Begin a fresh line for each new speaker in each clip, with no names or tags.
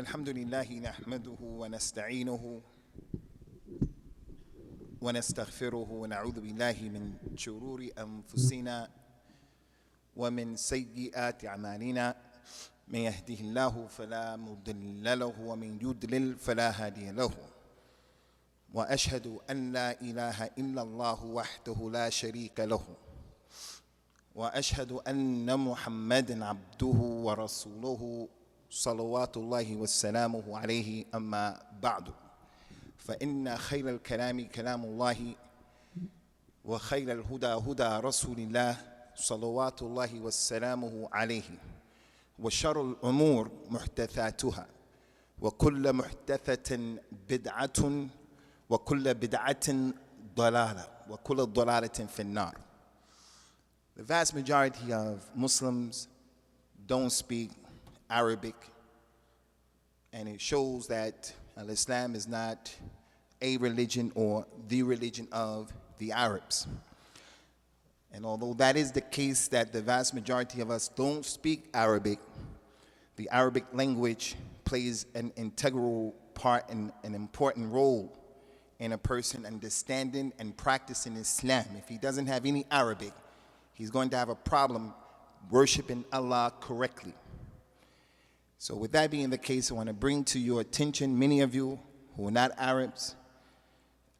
الحمد لله نحمده ونستعينه ونستغفره ونعوذ بالله من شرور أنفسنا ومن سيئات أعمالنا من يهده الله فلا مضل له ومن يضلل فلا هادي له وأشهد أن لا إله إلا الله وحده لا شريك له وأشهد أن محمدا عبده ورسوله صلوات الله وسلامه عليه أما بعد فإن خير الكلام كلام الله وخير الهدى هدى رسول الله صلوات الله وسلامه عليه وشر الأمور محدثاتها وكل محدثة بدعة وكل بدعة ضلالة وكل ضلالة في النار. The vast majority of Muslims don't speak Arabic, and it shows that Islam is not a religion or the religion of the Arabs. And although that is the case that the vast majority of us don't speak Arabic, the Arabic language plays an integral part and an important role in a person understanding and practicing Islam. If he doesn't have any Arabic, he's going to have a problem worshiping Allah correctly. So with that being the case, I want to bring to your attention, many of you who are not Arabs,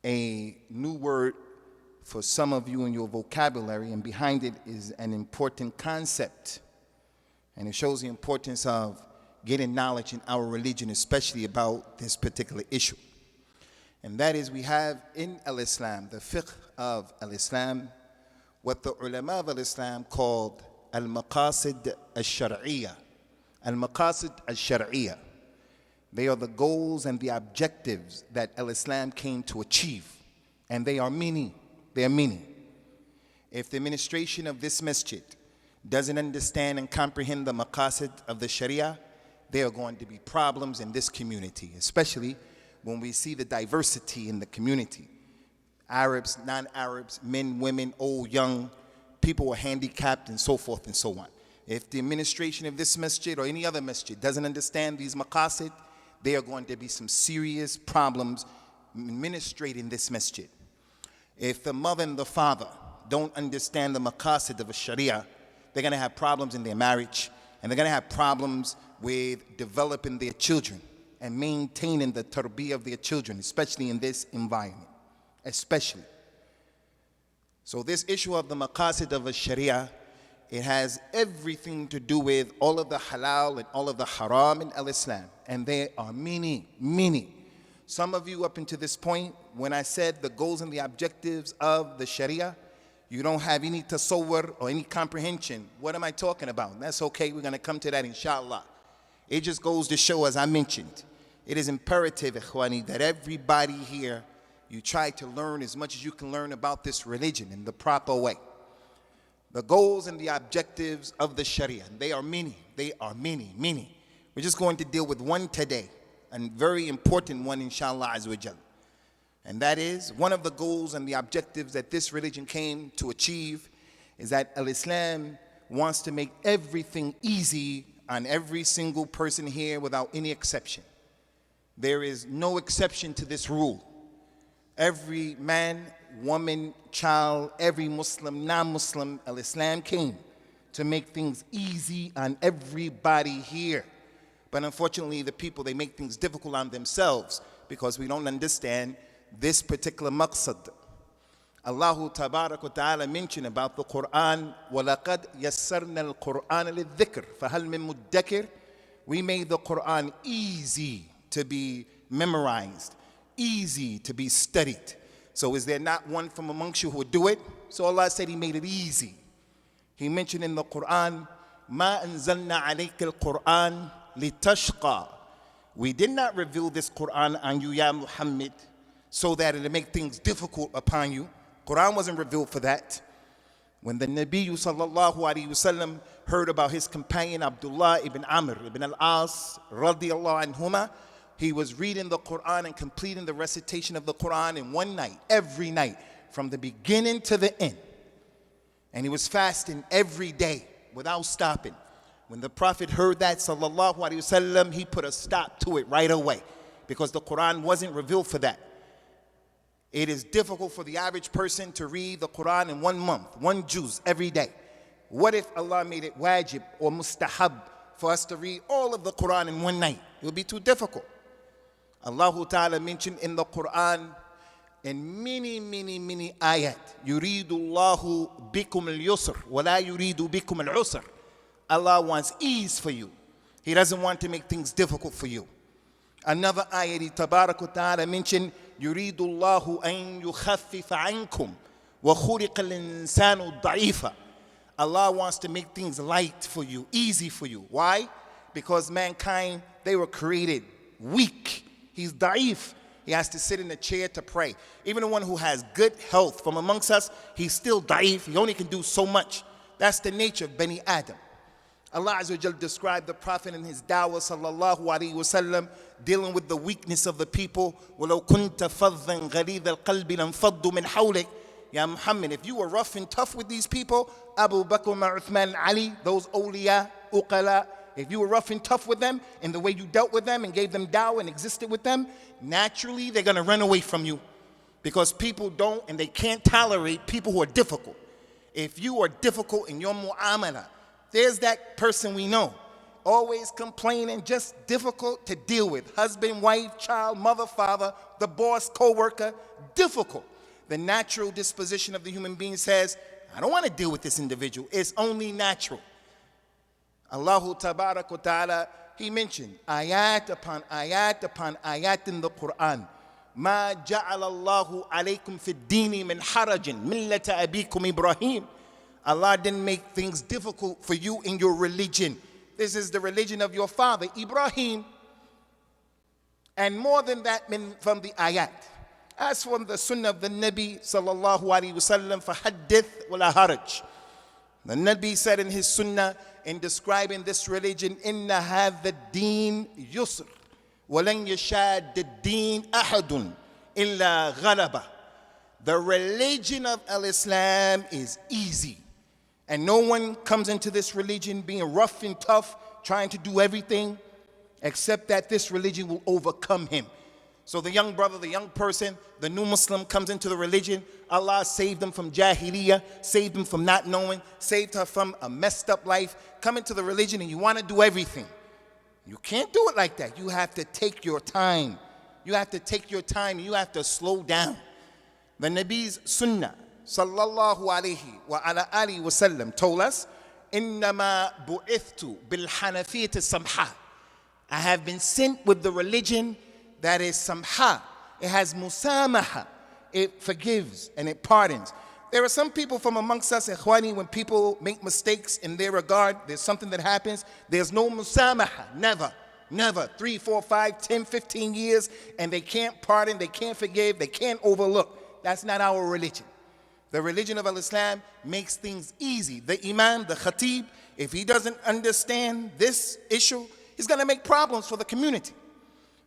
a new word for some of you in your vocabulary, and behind it is an important concept. And it shows the importance of getting knowledge in our religion, especially about this particular issue. And that is, we have in al-Islam, the fiqh of al-Islam, what the ulama of al-Islam called al-maqasid al-shar'iyya. Al-maqasid al-shar'iyya. They are the goals and the objectives that al-Islam came to achieve. And they are many. They are many. If the administration of this masjid doesn't understand and comprehend the maqasid of the Sharia, there are going to be problems in this community, especially when we see the diversity in the community. Arabs, non-Arabs, men, women, old, young, people who are handicapped, and so forth and so on. If the administration of this masjid or any other masjid doesn't understand these maqasid, there are going to be some serious problems administrating this masjid. If the mother and the father don't understand the maqasid of Sharia, they're going to have problems in their marriage, and they're going to have problems with developing their children and maintaining the tarbiyah of their children, especially in this environment, especially. So this issue of the maqasid of Sharia, it has everything to do with all of the halal and all of the haram in al-Islam. And there are many, many. Some of you up until this point, when I said the goals and the objectives of the Sharia, you don't have any tasawwur or any comprehension. What am I talking about? That's okay, we're going to come to that inshallah. It just goes to show, as I mentioned, it is imperative, ikhwani, that everybody here, you try to learn as much as you can learn about this religion in the proper way. The goals and the objectives of the Sharia, they are many. They are many, many. We're just going to deal with one today, a very important one, inshallah azza wa jal. And that is, one of the goals and the objectives that this religion came to achieve is that al-Islam wants to make everything easy on every single person here without any exception. There is no exception to this rule. Every man, woman, child, every Muslim, non-Muslim, al-Islam came to make things easy on everybody here. But unfortunately, the people, they make things difficult on themselves because we don't understand this particular maqsad. Allah tabarak wa ta'ala mentioned about the Quran, وَلَقَدْ يَسَّرْنَا الْقُرْآنَ لِلذِّكْرِ فَهَلْ مِن مُدَّكِرٍ. We made the Quran easy to be memorized, easy to be studied. So is there not one from amongst you who would do it? So Allah said He made it easy. He mentioned in the Quran, مَا أَنزَلْنَا عَلَيْكَ الْقُرْآنِ لِتَشْقَى. We did not reveal this Quran on you, Ya Muhammad, so that it'll make things difficult upon you. Quran wasn't revealed for that. When the Nabi sallallahu alaihi wasallam heard about his companion Abdullah ibn Amr ibn al-As radiyallahu anhuma, he was reading the Quran and completing the recitation of the Quran in one night, every night, from the beginning to the end. And he was fasting every day without stopping. When the Prophet heard that, sallallahu alaihi wasallam, he put a stop to it right away because the Quran wasn't revealed for that. It is difficult for the average person to read the Quran in 1 month, 1 juz every day. What if Allah made it wajib or mustahab for us to read all of the Quran in 1 night? It would be too difficult. Allah Ta'ala mentioned in the Quran in many ayat, يُرِيدُ اللَّهُ بِكُمُ الْيُسْرِ وَلَا يُرِيدُ بِكُمُ الْعُسْرِ. Allah wants ease for you. He doesn't want to make things difficult for you. Another ayat, He Tabarak Ta'ala mentioned, يُرِيدُ اللَّهُ أَن يُخَفِّفَ عَنْكُمْ وَخُلِقَ الْإِنسَانُ ضَعِيفًا. Allah wants to make things light for you, easy for you. Why? Because mankind, they were created weak. He's da'if. He has to sit in a chair to pray. Even the one who has good health from amongst us, he's still da'if. He only can do so much. That's the nature of Bani Adam. Allah Azza wa Jal described the Prophet in his da'wah sallallahu alayhi wa sallam dealing with the weakness of the people. وَلَوْ كُنْتَ فَظًّا غَلِيظَ الْقَلْبِ لَانْفَضُّوا مِنْ حَوْلِكَ. Ya Muhammad, if you were rough and tough with these people, Abu Bakr, Uthman, Ali, those awliya, uqala, if you were rough and tough with them in the way you dealt with them and gave them dawah and existed with them, naturally they're going to run away from you because people don't and they can't tolerate people who are difficult. If you are difficult in your mu'amala, there's that person we know, always complaining, just difficult to deal with. Husband, wife, child, mother, father, the boss, co-worker, difficult. The natural disposition of the human being says, I don't want to deal with this individual. It's only natural. Allahu Tabarak wa Ta'ala, He mentioned ayat upon ayat in the Quran. Ma ja'ala Allahu alaykum fi ad-dini min harajin millata abikum Ibrahim. Allah didn't make things difficult for you in your religion. This is the religion of your father, Ibrahim. And more than that from the ayat. As from the sunnah of the Nabi sallallahu alayhi wasallam, فَحَدِّثْ وَلَا haraj. The Nabi said in his sunnah, in describing this religion, إِنَّ هَذَا الدِّينَ يُسْرٌ وَلَنْ يَشَادَّ الدِّينَ أَحَدٌ إِلَّا غَلَبَهُ. The religion of Al-Islam is easy. And no one comes into this religion being rough and tough, trying to do everything, except that this religion will overcome him. So the young brother, the young person, the new Muslim comes into the religion. Allah saved them from jahiliyyah, saved them from not knowing, saved her from a messed up life. Come into the religion and you want to do everything. You can't do it like that. You have to take your time. You have to take your time. You have to slow down. The Nabi's sunnah, sallallahu alayhi wa ala alihi wa sallam, told us, إِنَّمَا بُعِثْتُ بِالْحَنَفِيَّةِ السَّمْحَةِ. I have been sent with the religion that is samha. It has musamaha. It forgives and it pardons. There are some people from amongst us, ikhwani, when people make mistakes in their regard, there's something that happens, there's no musamaha. Never. 3, 4, 5, 10, 15 years, and they can't pardon, they can't forgive, they can't overlook. That's not our religion. The religion of Al-Islam makes things easy. The imam, the khatib, if he doesn't understand this issue, he's going to make problems for the community.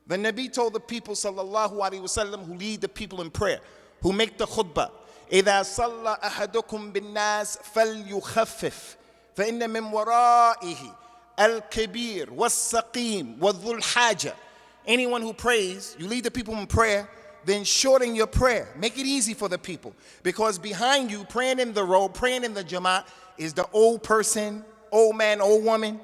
The Nabi told the people, sallallahu alaihi wasallam, who lead the people in prayer, who make the khutbah, إِذَا صَلَّى أَحَدُكُمْ بِالنَّاسِ فَلْيُخَفِّفْ فَإِنَّ مِنْ وَرَائِهِ الْكَبِيرُ وَالسَّقِيمُ وَذُو الْحَاجَةِ. Anyone who prays, you lead the people in prayer, then shorten your prayer. Make it easy for the people. Because behind you, praying in the row, praying in the jamaat, is the old person, old man, old woman.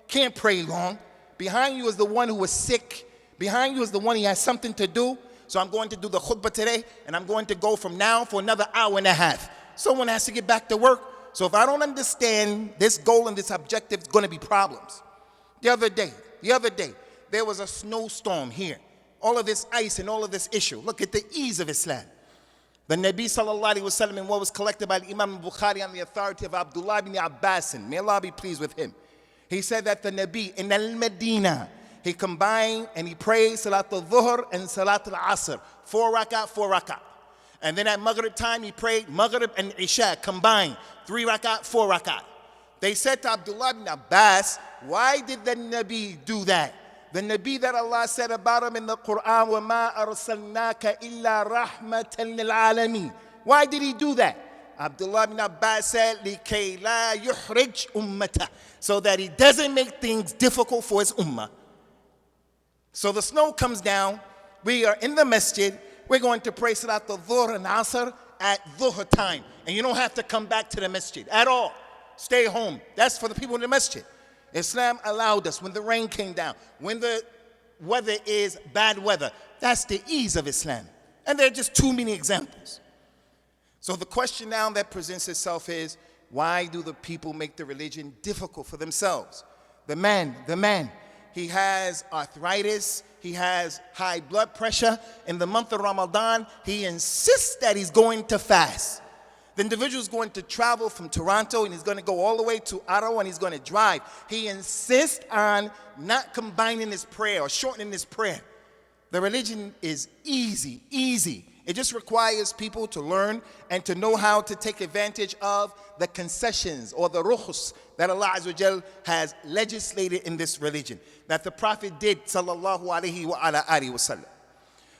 Can't pray long. Behind you is the one who is sick. Behind you is the one who has something to do. So I'm going to do the khutbah today, and I'm going to go from now for another hour and a half. Someone has to get back to work. So if I don't understand this goal and this objective, it's going to be problems. The other day, there was a snowstorm here. All of this ice and all of this issue. Look at the ease of Islam. The Nabi sallallahu alaihi wasallam, in what was collected by Imam Bukhari on the authority of Abdullah ibn Abbas, may Allah be pleased with him. He said that the Nabi in al-Medina, he combined and he prayed Salat al-Dhuhr and Salat al-Asr. 4 rak'ah. And then at Maghrib time, he prayed Maghrib and Isha combined. 3 rak'ah, 4 rak'ah. They said to Abdullah ibn Abbas, why did the Nabi do that? The Nabi that Allah said about him in the Quran, وَمَا أَرْسَلْنَاكَ إِلَّا رَحْمَةً لِلْعَالَمِينَ. Why did he do that? Abdullah ibn Abbas said, لِكَيْ لَا يُحْرِجْ أُمَّتَهُ, so that he doesn't make things difficult for his ummah. So the snow comes down. We are in the masjid. We're going to pray Salat al-Dhuhr and Asr at Dhuhr time. And you don't have to come back to the masjid at all. Stay home. That's for the people in the masjid. Islam allowed us when the rain came down, when the weather is bad weather. That's the ease of Islam. And there are just too many examples. So the question now that presents itself is, why do the people make the religion difficult for themselves? The man, he has arthritis, he has high blood pressure. In the month of Ramadan, he insists that he's going to fast. The individual is going to travel from Toronto and he's going to go all the way to Ottawa and he's going to drive. He insists on not combining his prayer or shortening his prayer. The religion is easy. It just requires people to learn and to know how to take advantage of the concessions or the rukhs that Allah Azza wa Jal has legislated in this religion, that the Prophet did, sallallahu alayhi wa ala alihi wa sallam.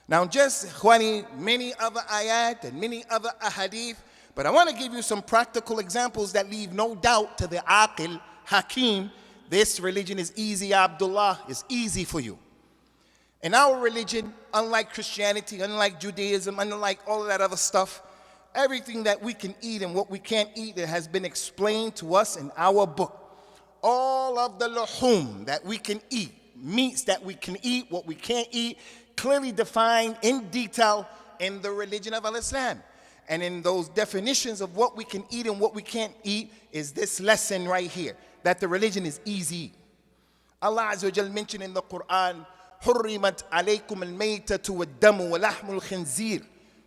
Now just, ikhwani, many other ayat and many other ahadith, but I want to give you some practical examples that leave no doubt to the aqil, hakim, this religion is easy, Abdullah, it's easy for you. In our religion, unlike Christianity, unlike Judaism, unlike all of that other stuff, everything that we can eat and what we can't eat, it has been explained to us in our book. All of the luhum that we can eat, meats that we can eat, what we can't eat, clearly defined in detail in the religion of Islam. And in those definitions of what we can eat and what we can't eat is this lesson right here, that the religion is easy. Allah Azza wa Jal mentioned in the Quran, حرمت عليكم الميتة والدم ولحم الخنزير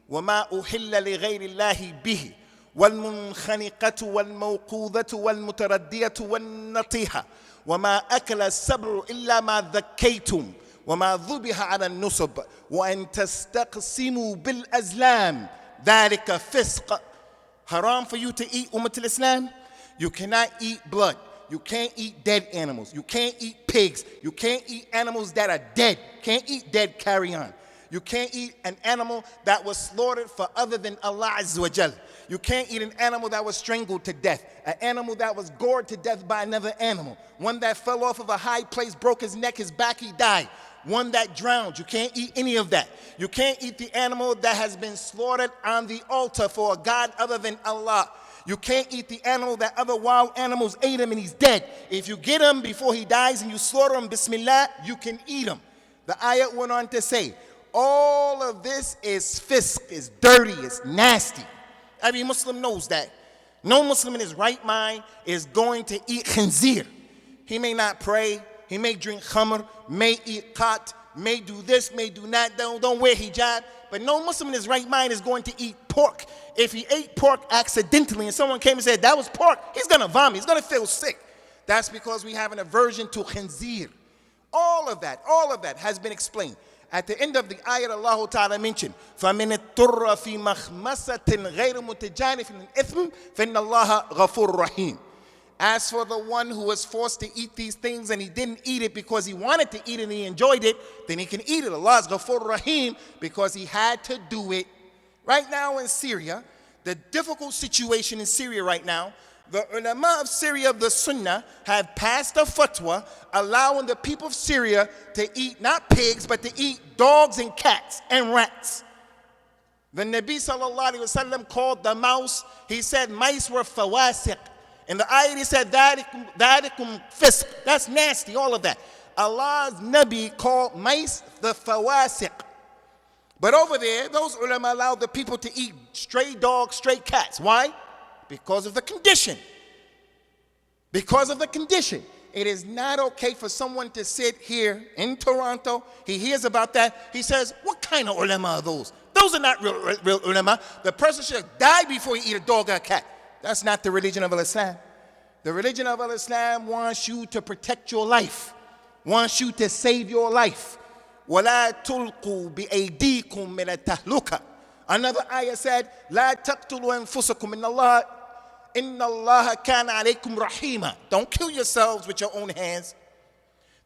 وما أحل لغير الله به والمنخنقة والموقوذة والمتردية والنطيحة وما أكل السبع إلا ما ذكيتم وما ذبح على النصب وأن تستقسموا بالأزلام ذلك فسق. Haram for you to eat Ummat al-Islam. You cannot eat blood. You can't eat dead animals. You can't eat pigs. You can't eat animals that are dead. Can't eat dead carrion. You can't eat an animal that was slaughtered for other than Allah Azza wa Jal. You can't eat an animal that was strangled to death. An animal that was gored to death by another animal. One that fell off of a high place, broke his neck, his back, he died. One that drowned. You can't eat any of that. You can't eat the animal that has been slaughtered on the altar for a God other than Allah. You can't eat the animal that other wild animals ate him and he's dead. If you get him before he dies and you slaughter him, bismillah, you can eat him. The ayat went on to say, all of this is fisk, is dirty, is nasty. Every Muslim knows that. No Muslim in his right mind is going to eat khinzir. He may not pray, he may drink khamr, may eat qat, may do this, may do that, don't wear hijab. But no Muslim in his right mind is going to eat pork. If he ate pork accidentally and someone came and said that was pork, he's going to vomit, he's going to feel sick. That's because we have an aversion to khinzir. All of that has been explained. At the end of the ayat, Allah Ta'ala mentioned, فَمِنِ الطُّرَّ فِي مَخْمَسَةٍ غَيْرِ مُتَجَانِفٍ لِلْإِثْمِ فَإِنَّ اللَّهَ غَفُورٌ رَحِيمٌ. As for the one who was forced to eat these things and he didn't eat it because he wanted to eat it and he enjoyed it, then he can eat it. Allah is Ghafur Rahim because he had to do it. Right now in Syria, the difficult situation in Syria right now, the ulama of Syria, the Sunnah, have passed a fatwa allowing the people of Syria to eat not pigs, but to eat dogs and cats and rats. The Nabi sallallahu alayhi wa sallam called the mouse, he said mice were fawasiq. In the ayat he said, Dhalikum fisk. That's nasty, all of that. Allah's Nabi called mice the fawasiq. But over there, those ulama allowed the people to eat stray dogs, stray cats. Why? Because of the condition. Because of the condition. It is not okay for someone to sit here in Toronto. He hears about that. He says, what kind of ulama are those? Those are not real ulama. The person should die before he eat a dog or a cat. That's not the religion of Islam. The religion of Islam wants you to protect your life, wants you to save your life. وَلَا تُلْقُوا بِأَيْدِيكُم مِّنَ التَّهْلُكَةِ. Another ayah said, لَا تَقْتُلُوا أَنفُسَكُم إِنَّ اللَّهَ كَانَ عَلَيْكُمْ رَحِيمًا. Don't kill yourselves with your own hands.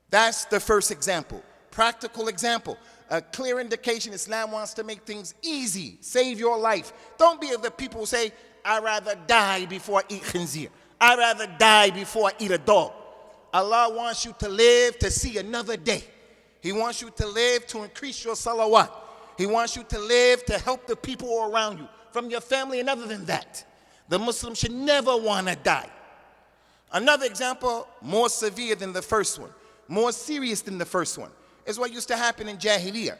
That's the first example. Practical example. A clear indication Islam wants to make things easy. Save your life. Don't be of the people who say, I'd rather die before I eat khinzir. I'd rather die before I eat a dog. Allah wants you to live to see another day. He wants you to live to increase your salawat. He wants you to live to help the people around you, from your family and other than that. The Muslim should never want to die. Another example, more severe than the first one, more serious than the first one, is what used to happen in Jahiliyyah.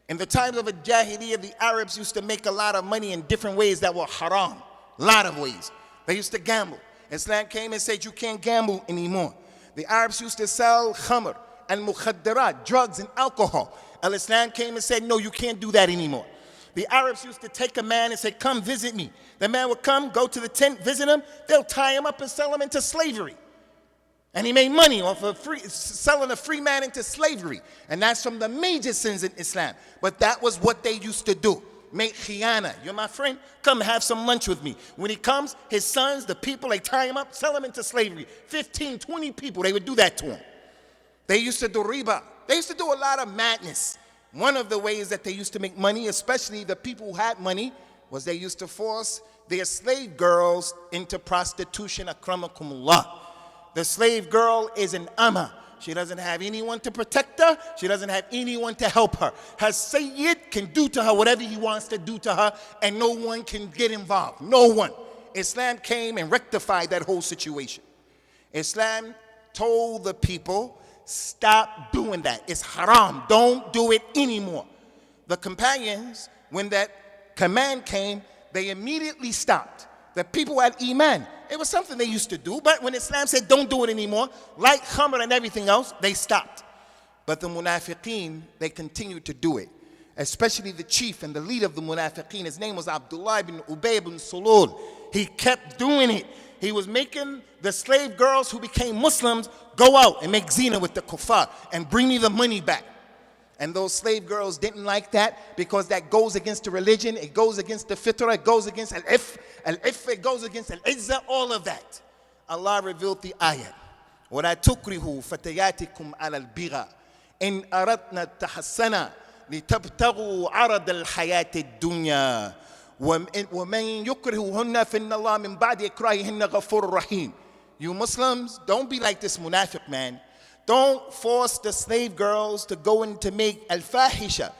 In the times of a Jahiliyyah, the Arabs used to make a lot of money in different ways that were haram, a lot of ways. They used to gamble. Islam came and said you can't gamble anymore. The Arabs used to sell khamr and mukhaddarat, drugs and alcohol. Al-Islam came and said, no, you can't do that anymore. The Arabs used to take a man and say, come visit me. The man would come, go to the tent, visit him. They'll tie him up and sell him into slavery. And he made money off of selling a free man into slavery. And that's from the major sins in Islam. But that was what they used to do. Make khiyana. You're my friend? Come have some lunch with me. When he comes, his sons, the people, they tie him up, sell him into slavery. 15, 20 people, they would do that to him. They used to do riba. They used to do a lot of madness. One of the ways that they used to make money, especially the people who had money, was they used to force their slave girls into prostitution, akramakumullah. The slave girl is an amma. She doesn't have anyone to protect her. She doesn't have anyone to help her. Her sayyid can do to her whatever he wants to do to her, and no one can get involved. No one. Islam came and rectified that whole situation. Islam told the people, stop doing that. It's haram. Don't do it anymore. The companions, when that command came, they immediately stopped. The people had iman. It was something they used to do, but when Islam said don't do it anymore, like khamr and everything else, they stopped. But the munafiqeen, they continued to do it. Especially the chief and the leader of the munafiqeen, his name was Abdullah ibn Ubay ibn Sulul. He kept doing it. He was making the slave girls who became Muslims go out and make zina with the kuffar and bring me the money back. And those slave girls didn't like that because that goes against the religion, it goes against the fitrah, it goes against al-if, it goes against al-izzah, all of that. Allah revealed the ayat. وَلَا تُكْرِهُ فَتَيَاتِكُمْ عَلَى الْبِغَى إِنْ أَرَدْنَا التَّحَسَّنَ لِتَبْتَغُوا عَرَضَ الْحَيَاةِ الدُّنْيَا وَمَنْ يُكْرِهُهُنَّ فِإِنَّ اللَّهَ مِنْ بَعْدِ إِكْرَاهِهِنَّ غَفُورٌ رَحِيمٌ. You Muslims, don't be like this munafiq man. Don't force the slave girls to go in to make al-fahisha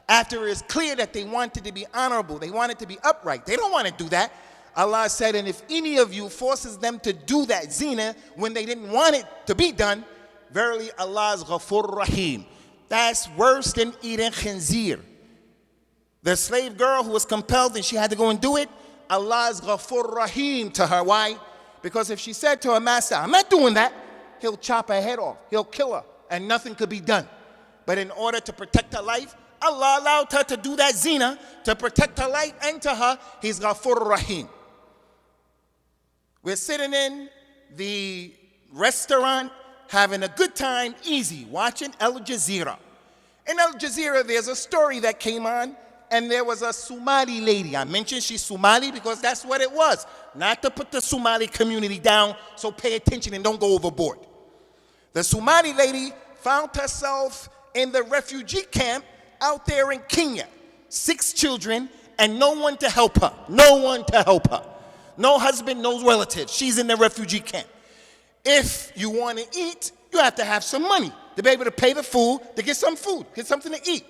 after it's clear that they wanted to be honorable, they wanted to be upright. They don't want to do that. Allah said, and if any of you forces them to do that zina when they didn't want it to be done, verily Allah is Ghafur Rahim. That's worse than eating khinzir. The slave girl who was compelled and she had to go and do it, Allah is Ghafur Rahim to her. Why? Because if she said to her master, I'm not doing that, he'll chop her head off, he'll kill her, and nothing could be done. But in order to protect her life, Allah allowed her to do that zina to protect her life, and to her, He's Ghafur Rahim. We're sitting in the restaurant, having a good time, easy, watching Al Jazeera. In Al Jazeera, there's a story that came on, and there was a Somali lady. I mentioned she's Somali because that's what it was. Not to put the Somali community down, so pay attention and don't go overboard. The Somali lady found herself in the refugee camp out there in Kenya. 6 children and no one to help her. No one to help her. No husband, no relatives. She's in the refugee camp. If you want to eat, you have to have some money to be able to pay the food, to get some food, get something to eat.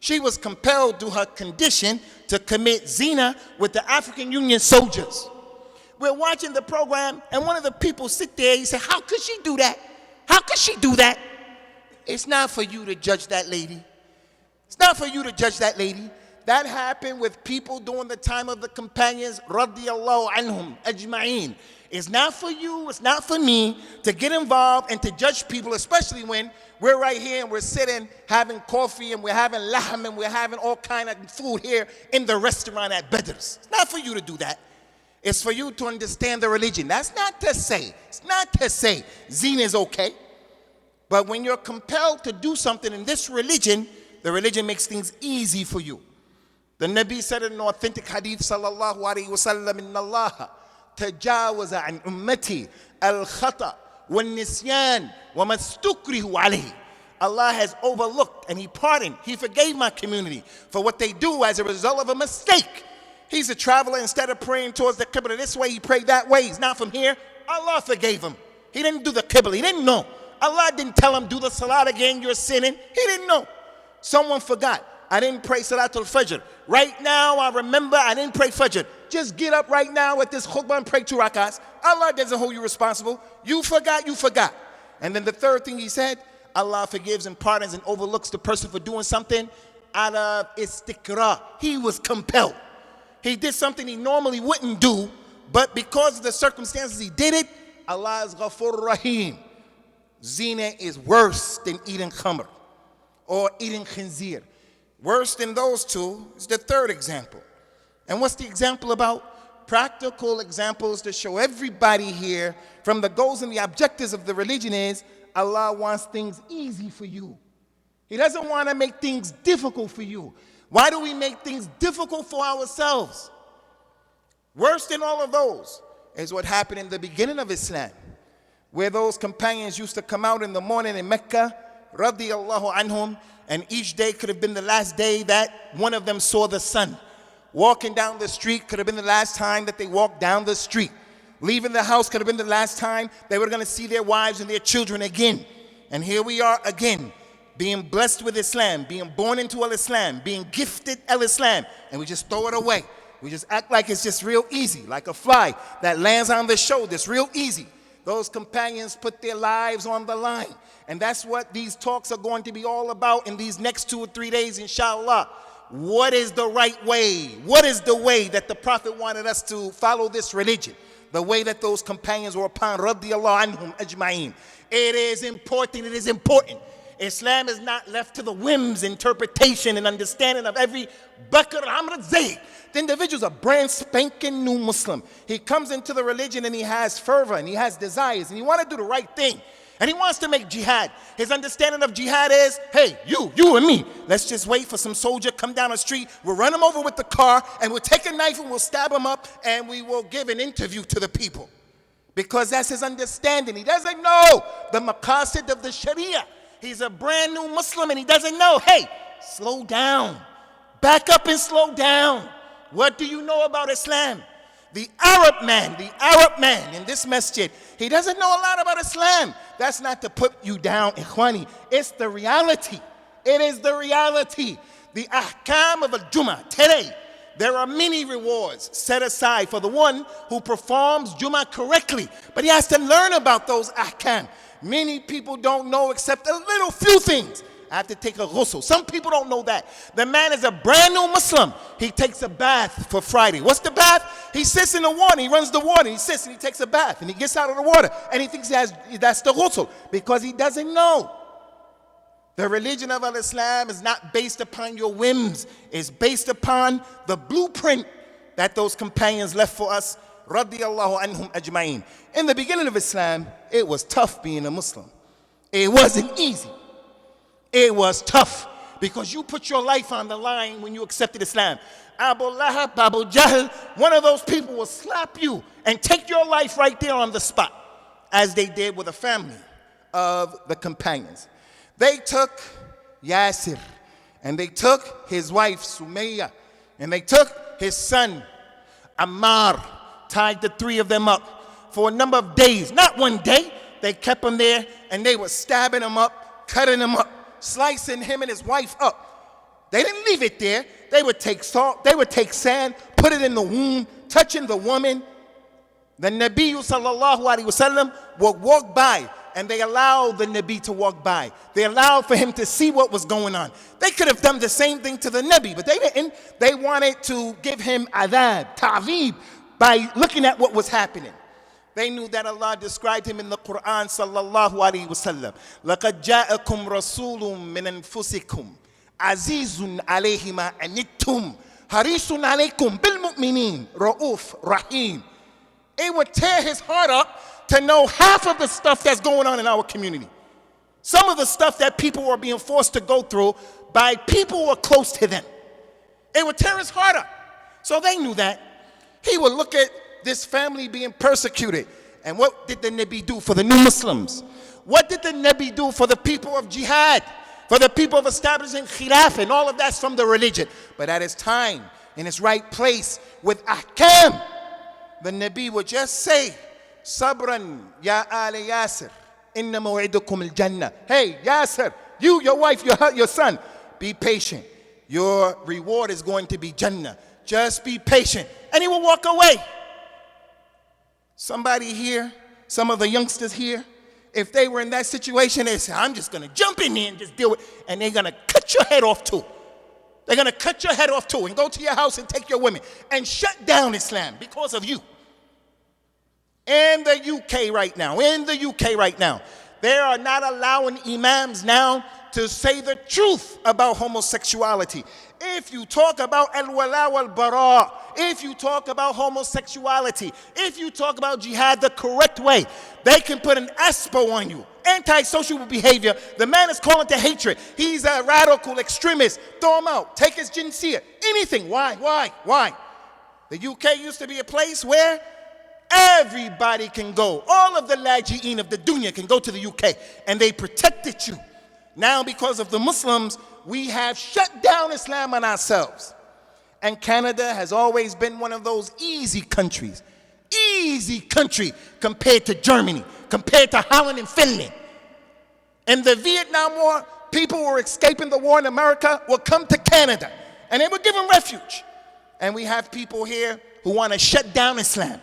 She was compelled due to her condition to commit zina with the African Union soldiers. We're watching the program, and one of the people sit there, he said, how could she do that? How could she do that? It's not for you to judge that lady. It's not for you to judge that lady. That happened with people during the time of the companions, radiyallahu anhum ajma'een. It's not for you, it's not for me to get involved and to judge people, especially when we're right here and we're sitting having coffee and we're having lahm and we're having all kind of food here in the restaurant at Bedr's. It's not for you to do that. It's for you to understand the religion. It's not to say zina is okay. But when you're compelled to do something in this religion, the religion makes things easy for you. The Nabi said in an authentic hadith, sallallahu alayhi wa sallam, inna Allah tajawaza an ummati al-khata wal-nisyan wa mastukrihu alayhi. Allah has overlooked and He pardoned, He forgave my community for what they do as a result of a mistake. He's a traveler. Instead of praying towards the Qibla this way, he prayed that way. He's not from here. Allah forgave him. He didn't do the Qibla. He didn't know. Allah didn't tell him, do the salat again, you're sinning. He didn't know. Someone forgot. I didn't pray Salatul Fajr. Right now, I remember I didn't pray Fajr. Just get up right now at this khutbah and pray 2 rakats. Allah doesn't hold you responsible. You forgot, you forgot. And then the third thing he said, Allah forgives and pardons and overlooks the person for doing something out of istiqra. He was compelled. He did something he normally wouldn't do, but because of the circumstances he did it, Allah is Ghafur Rahim. Zina is worse than eating khamr or eating khinzir. Worse than those two is the third example. And what's the example about? Practical examples to show everybody here from the goals and the objectives of the religion is Allah wants things easy for you. He doesn't want to make things difficult for you. Why do we make things difficult for ourselves? Worse than all of those is what happened in the beginning of Islam, where those companions used to come out in the morning in Mecca, radiyallahu anhum, and each day could have been the last day that one of them saw the sun. Walking down the street could have been the last time that they walked down the street. Leaving the house could have been the last time they were going to see their wives and their children again. And here we are again, being blessed with Islam, being born into Al-Islam, being gifted Al-Islam, and we just throw it away. We just act like it's just real easy, like a fly that lands on the shoulder. It's real easy. Those companions put their lives on the line. And that's what these talks are going to be all about in these next 2 or 3 days, inshallah. What is the right way? What is the way that the Prophet wanted us to follow this religion? The way that those companions were upon, radiyallahu anhum ajma'in. It is important. It is important. Islam is not left to the whims, interpretation, and understanding of every Bakr, Amr, Zayd. The individual's a brand spanking new Muslim. He comes into the religion and he has fervor and he has desires and he wants to do the right thing. And he wants to make jihad. His understanding of jihad is, hey, you and me, let's just wait for some soldier, come down the street, we'll run him over with the car, and we'll take a knife and we'll stab him up, and we will give an interview to the people. Because that's his understanding. He doesn't know the maqasid of the Sharia. He's a brand new Muslim and he doesn't know, hey, slow down. Back up and slow down. What do you know about Islam? The Arab man in this masjid, he doesn't know a lot about Islam. That's not to put you down, ikhwani. It's the reality. It is the reality. The ahkam of al-Jummah today, there are many rewards set aside for the one who performs Jummah correctly. But he has to learn about those ahkam. Many people don't know except a little few things. I have to take a ghusl. Some people don't know that. The man is a brand new Muslim. He takes a bath for Friday. What's the bath? He sits in the water. He runs the water. He sits and he takes a bath. And he gets out of the water. And he thinks that's the ghusl. Because he doesn't know. The religion of Al-Islam is not based upon your whims. It's based upon the blueprint that those companions left for us. Radiyallahu anhum ajma'in. In the beginning of Islam, it was tough being a Muslim. It wasn't easy. It was tough because you put your life on the line when you accepted Islam. Abu Lahab, Abu Jahl, one of those people will slap you and take your life right there on the spot, as they did with a family of the companions. They took Yasir, and they took his wife Sumayya, and they took his son Ammar, tied the 3 of them up for a number of days. Not one day. They kept him there, and they were stabbing him up, cutting him up, slicing him and his wife up. They didn't leave it there. They would take salt, they would take sand, put it in the womb, touching the woman. The Nabi sallallahu alaihi wasallam would walk by, and they allowed the Nabi to walk by. They allowed for him to see what was going on. They could have done the same thing to the Nabi, but they didn't. They wanted to give him adab, ta'veeb, by looking at what was happening. They knew that Allah described him in the Quran sallallahu alaihi wasallam. لَقَدْ جَاءَكُمْ رَسُولٌ مِّنْ أَنفُسِكُمْ عَزِيزٌ عَلَيْهِ مَا أَنِتُّمْ حَرِيصٌ عَلَيْكُمْ بِالْمُؤْمِنِينَ رَؤُوفٌ رَحِيمٌ. It would tear his heart up to know half of the stuff that's going on in our community. Some of the stuff that people were being forced to go through by people who were close to them. It would tear his heart up. So they knew that. He would look at this family being persecuted. And what did the Nabi do for the new Muslims? What did the Nabi do for the people of jihad? For the people of establishing khilaf, and all of that's from the religion. But at his time, in its right place with ahkam, the Nabi would just say, Sabran ya ala Yasir, inna maw'idukum al-jannah. Hey, Yasir, you, your wife, your son, be patient. Your reward is going to be Jannah. Just be patient. And he will walk away. Somebody here, some of the youngsters here, if they were in that situation, they say, I'm just going to jump in there and just deal with it. And they're going to cut your head off too. They're going to cut your head off too and go to your house and take your women and shut down Islam because of you. In the UK right now, they are not allowing imams now to say the truth about homosexuality. If you talk about al-wala wal-bara, if you talk about homosexuality, if you talk about jihad the correct way, they can put an ASPO on you. Antisocial behavior. The man is calling to hatred. He's a radical extremist. Throw him out. Take his jinsiyah. Anything. Why? The UK used to be a place where everybody can go. All of the laji'een of the dunya can go to the UK, and they protected you. Now, because of the Muslims, we have shut down Islam on ourselves. And Canada has always been one of those easy countries. Easy country compared to Germany, compared to Holland and Finland. In the Vietnam War, people who were escaping the war in America would come to Canada, and they would give them refuge. And we have people here who want to shut down Islam,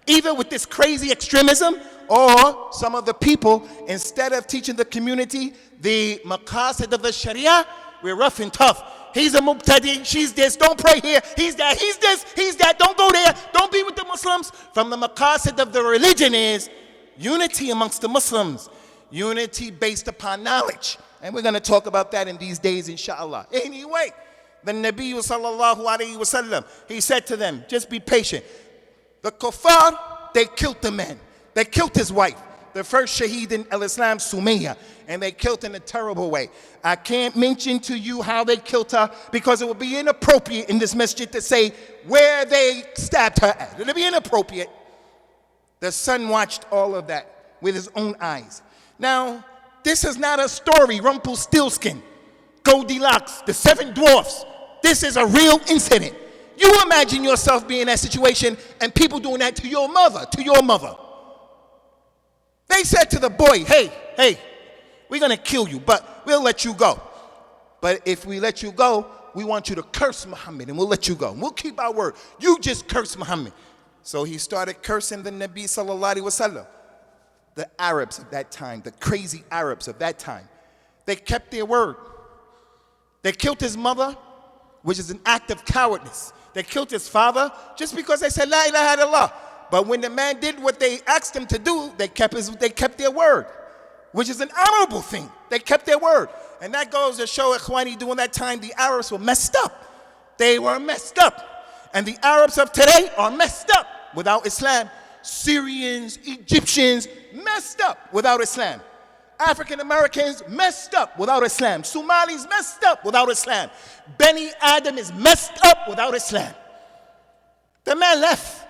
either with this crazy extremism, or some of the people, instead of teaching the community the maqasid of the Sharia, we're rough and tough. He's a mubtadi, she's this, don't pray here, he's that, he's this, he's that, don't go there, don't be with the Muslims. From the maqasid of the religion is unity amongst the Muslims, unity based upon knowledge. And we're going to talk about that in these days, inshallah. Anyway, the Nabi sallallahu alayhi wa sallam, he said to them, just be patient. The kuffar, they killed the man. They killed his wife, the first shaheed in al-Islam, Sumayya, and they killed in a terrible way. I can't mention to you how they killed her because it would be inappropriate in this masjid to say where they stabbed her at. It would be inappropriate. The son watched all of that with his own eyes. Now, this is not a story, Rumpelstiltskin, Goldilocks, the seven dwarfs. This is a real incident. You imagine yourself being in that situation and people doing that to your mother, They said to the boy, hey, we're going to kill you, but we'll let you go. But if we let you go, we want you to curse Muhammad, and we'll let you go. We'll keep our word. You just curse Muhammad. So he started cursing the Nabi sallallahu alaihi wasallam. The Arabs of that time, the crazy Arabs of that time, they kept their word. They killed his mother, which is an act of cowardness. They killed his father just because they said, La ilaha illallah. But when the man did what they asked him to do, they kept their word, which is an honorable thing. They kept their word. And that goes to show, Ikhwani, during that time, the Arabs were messed up. They were messed up. And the Arabs of today are messed up without Islam. Syrians, Egyptians, messed up without Islam. African Americans, messed up without Islam. Somalis, messed up without Islam. Bani Adam is messed up without Islam. The man left,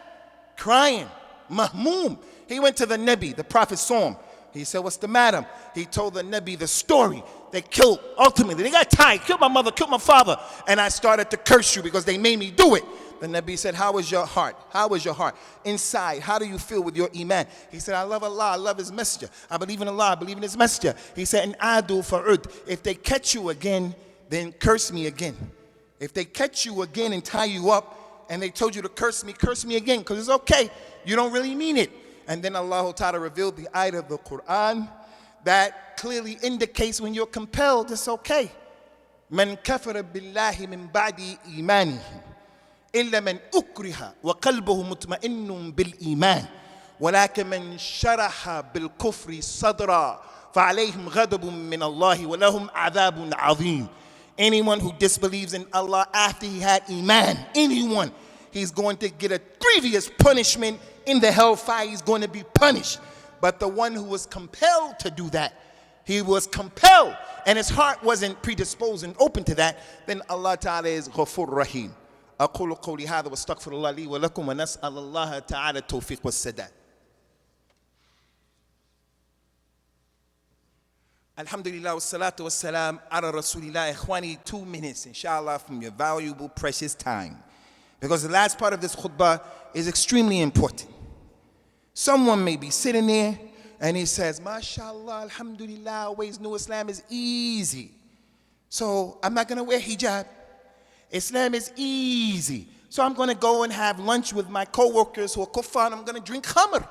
crying, mahmoom. He went to the Nabi, the Prophet saw him. He said, what's the matter? He told the Nabi the story. They killed, ultimately, they got tired, killed my mother, killed my father, and I started to curse you because they made me do it. The Nabi said, how is your heart? How is your heart? Inside, how do you feel with your iman? He said, I love Allah, I love His messenger. I believe in Allah, I believe in His messenger. He said, and adu fa'ud. If they catch you again, then curse me again. If they catch you again and tie you up, and they told you to curse me again, because it's okay. You don't really mean it. And then Allah Ta'ala revealed the ayat of the Quran that clearly indicates when you're compelled, it's okay. Man kafara billahi min ba'di imanihi illa man ukriha wa qalbuhu mutma'innun bil iman walakin man sharaha bil kufri sadra fa'alayhim ghadabun min Allahi wa lahum adhabun azim. Anyone who disbelieves in Allah after he had iman, anyone, he's going to get a grievous punishment in the hellfire. He's going to be punished. But the one who was compelled to do that, he was compelled, and his heart wasn't predisposed and open to that, then Allah Ta'ala is Ghafur Rahim. أقول قولي هذا واستغفر الله لي ولكم ونسأل الله تعالى التوفيق والسداد. Alhamdulillah wassalatu wassalam ala rasulillah. Ikhwani, 2 minutes inshallah from your valuable precious time. because the last part of this khutbah is extremely important. Someone may be sitting there and he says, MashaAllah, Alhamdulillah, I always knew Islam is easy, so I'm not going to wear hijab. Islam is easy, so I'm going to go and have lunch with my co-workers who are kuffar and I'm going to drink khamr.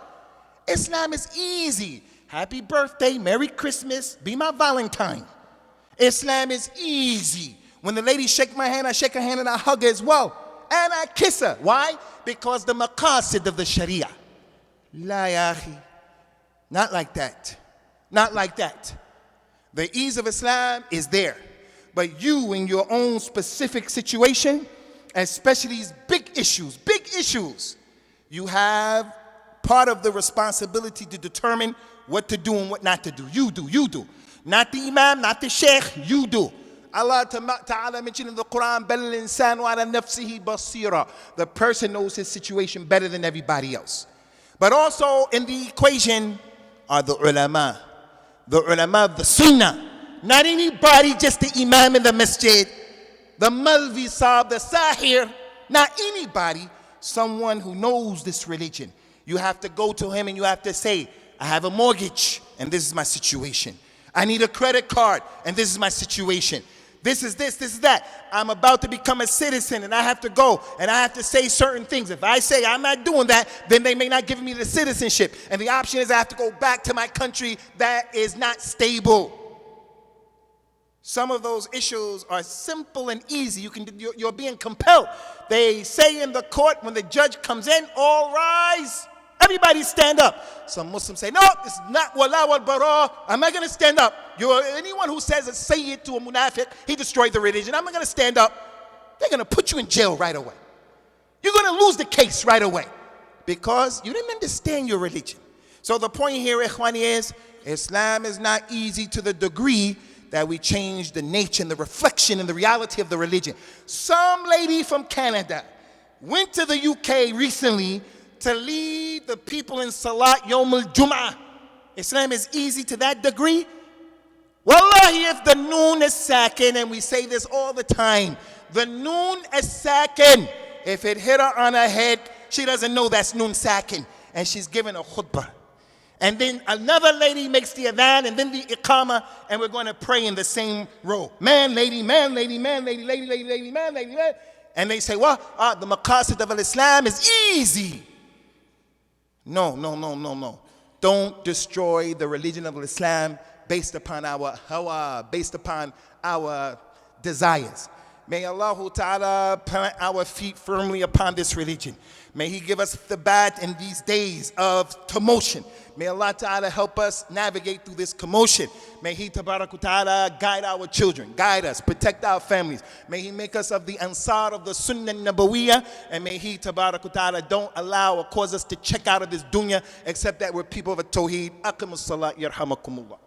Islam is easy. Happy birthday, Merry Christmas, be my Valentine. Islam is easy. When the ladies shake my hand, I shake her hand and I hug her as well. And I kiss her. Why? Because the maqasid of the Sharia. La ya akhi. Not like that. Not like that. The ease of Islam is there. But you, in your own specific situation, especially these big issues, you have part of the responsibility to determine what to do and what not to do. You do. Not the imam, not the sheikh, you do. Allah Ta'ala mentioned in the Quran, بَلْ الْإِنسَانُ عَلَى نَفْسِهِ بَصِيرًا. The person knows his situation better than everybody else. But also in the equation are the ulama of the sunnah. Not anybody, just the imam in the masjid, the malvi sahib, the sahir, not anybody, someone who knows this religion. You have to go to him and you have to say, I have a mortgage and this is my situation. I need a credit card and this is my situation. This is that. I'm about to become a citizen and I have to go and I have to say certain things. If I say I'm not doing that, then they may not give me the citizenship. And the option is I have to go back to my country that is not stable. Some of those issues are simple and easy. You're being compelled. They say in the court when the judge comes in, all rise. Everybody stand up. Some Muslims say, no, this is not wala wal bara. I'm not going to stand up. Anyone who says a sayyid to a munafiq, he destroyed the religion. I'm not going to stand up. They're going to put you in jail right away. You're going to lose the case right away because you didn't understand your religion. So the point here, ikhwani, is Islam is not easy to the degree that we change the nature and the reflection and the reality of the religion. Some lady from Canada went to the UK recently to lead the people in Salat Yawm al-Jum'ah. Islam is easy to that degree. Wallahi, if the noon is sakin, and we say this all the time, the noon is sakin, if it hit her on her head, she doesn't know that's noon sakin, and she's given a khutbah. And then another lady makes the adhan, and then the iqamah, and we're going to pray in the same row. Man, lady, man, lady, man, lady, lady, lady, lady, man, lady, man. And they say, well, the maqasid of Islam is easy. No. Don't destroy the religion of Islam based upon our hawa, based upon our desires. May Allah Ta'ala plant our feet firmly upon this religion. May He give us thabat in these days of commotion. May Allah Ta'ala help us navigate through this commotion. May He Ta'ala guide our children, guide us, protect our families. May He make us of the ansar of the Sunnah Nabawiyah. And may He Ta'ala don't allow or cause us to check out of this dunya except that we're people of a tawheed. Aqimus salat yarhamakumullah.